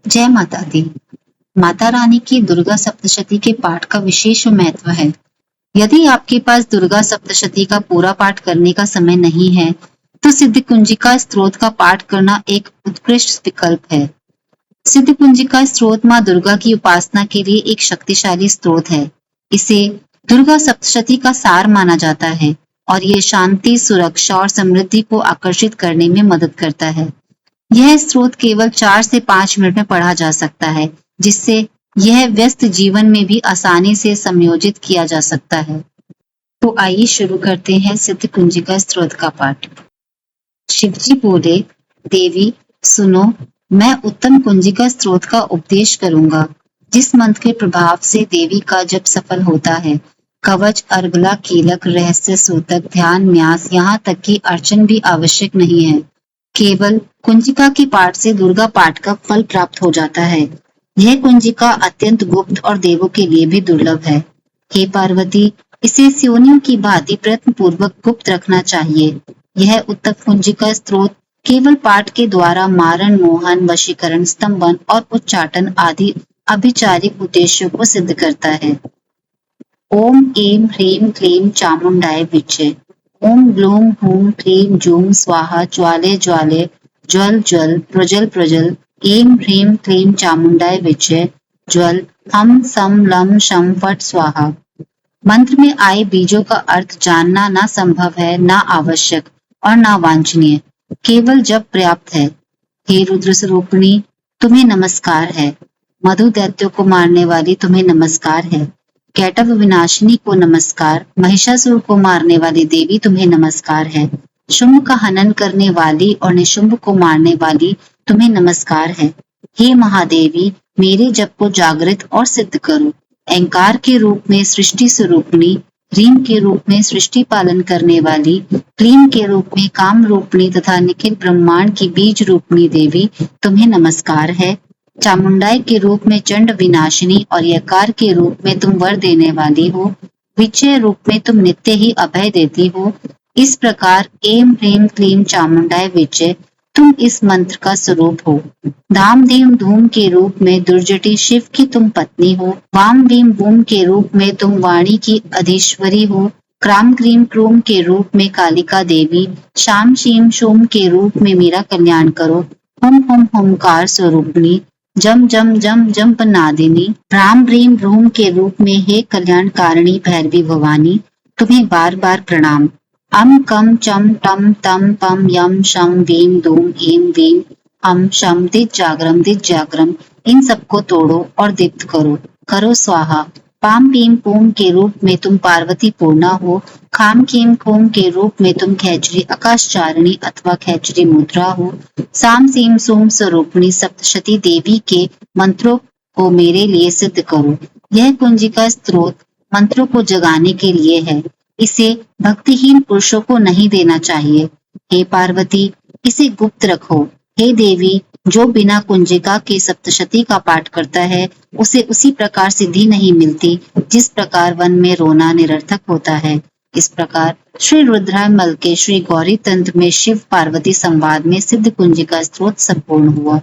जय माता दी। माता रानी की दुर्गा सप्तशती के पाठ का विशेष महत्व है। यदि आपके पास दुर्गा सप्तशती का पूरा पाठ करने का समय नहीं है, तो सिद्ध कुंजिका स्तोत्र का पाठ करना एक उत्कृष्ट विकल्प है। सिद्ध कुंजिका स्तोत्र माँ दुर्गा की उपासना के लिए एक शक्तिशाली स्तोत्र है। इसे दुर्गा सप्तशती का सार माना जाता है और ये शांति, सुरक्षा और समृद्धि को आकर्षित करने में मदद करता है। यह स्तोत्र केवल 4 से 5 मिनट में पढ़ा जा सकता है, जिससे यह व्यस्त जीवन में भी आसानी से संयोजित किया जा सकता है। तो आइए शुरू करते हैं सिद्ध कुंजिका स्तोत्र का पाठ। शिवजी बोले, देवी सुनो, मैं उत्तम कुंजिका स्तोत्र का उपदेश करूंगा, जिस मंत्र के प्रभाव से देवी का जप सफल होता है। कवच, अर्गला, कीलक, रहस्य सूतक, ध्यान, न्यास, यहाँ तक कि अर्चन भी आवश्यक नहीं है। केवल कुंजिका के पाठ से दुर्गा पाठ का फल प्राप्त हो जाता है। यह कुंजिका अत्यंत गुप्त और देवों के लिए भी दुर्लभ है। हे पार्वती, इसे स्योनियों की भांति प्रयत्न पूर्वक गुप्त रखना चाहिए। यह उत्तम कुंजिका स्तोत्र केवल पाठ के द्वारा मारण, मोहन, वशीकरण, स्तंभन और उच्चाटन आदि अभिचारिक उद्देश्यों को सिद्ध करता है। ओम ऐं ह्रीं क्लीं चामुंडाय विच्चे। ओम ग्लूम हूं क्लीं जूं स्वाहा ज्वाले ज्वाले ज्वल ज्वल प्रज्वल प्रज्वल। ऐं ह्रीं क्लीं चामुंडाय विच्चे ज्वल हम सम लम शम फट स्वाहा। मंत्र में आए बीजों का अर्थ जानना ना संभव है, ना आवश्यक और ना वांछनीय, केवल जब पर्याप्त है। हे रुद्र स्वरूपिणी, तुम्हें नमस्कार है। मधु दैत्यों को मारने वाली तुम्हें नमस्कार है। कैटव विनाशिनी को नमस्कार। महिषासुर को मारने वाली देवी तुम्हें नमस्कार है। शुंभ का हनन करने वाली और निशुंभ को मारने वाली तुम्हें नमस्कार है। हे महादेवी, मेरे जप को जागृत और सिद्ध करो। अहंकार के रूप में सृष्टि स्वरूपिणी, ह्रीं के रूप में सृष्टि पालन करने वाली, क्लीं के रूप में काम रूपिणी तथा निखिल ब्रह्मांड की बीज रूपिणी देवी तुम्हें नमस्कार है। चामुंडाई के रूप में चंड विनाशिनी और यकार के रूप में तुम वर देने वाली हो। विचय रूप में तुम नित्य ही अभय देती हो। इस प्रकार ऐं ह्रीं क्लीं चामुंडाय विचय तुम इस मंत्र का स्वरूप हो। धाम धीम धूम के रूप में दुर्जटी शिव की तुम पत्नी हो। वाम वीम बूम के रूप में तुम वाणी की अधीश्वरी हो। क्राम क्रीम क्रूम के रूप में कालिका देवी, शाम शीम शोम के रूप में मेरा कल्याण करो। हुम हुम हुमकार स्वरूपिणी, जम जम जम जंप नादिनी, राम रीम रूम के रूप में हे कल्याणकारिणी भैरवी भवानी, तुम्हें बार बार प्रणाम। अम कम चम टम तम पम यम शम वीम दूम ऐं वीम हम शम दिज जागरम, इन सबको तोड़ो और दीप्त करो। करो स्वाहा। पाम पीम पूम के रूप में तुम पार्वती पूर्णा हो। खाम खीम खूम के रूप में तुम खैचरी आकाशचारिणी अथवा खैचरी मुद्रा हो। साम सीम सोम स्वरूपिणी सप्तशती देवी के मंत्रों को मेरे लिए सिद्ध करो। यह कुंजिका स्तोत्र मंत्रों को जगाने के लिए है। इसे भक्तिहीन पुरुषों को नहीं देना चाहिए। हे पार्वती, इसे गुप्त रखो। हे देवी, जो बिना कुंजिका के सप्तशती का पाठ करता है, उसे उसी प्रकार सिद्धि नहीं मिलती जिस प्रकार वन में रोना निरर्थक होता है। इस प्रकार श्री रुद्रमल के श्री गौरी तंत्र में शिव पार्वती संवाद में सिद्ध कुंजिका स्तोत्र संपूर्ण हुआ।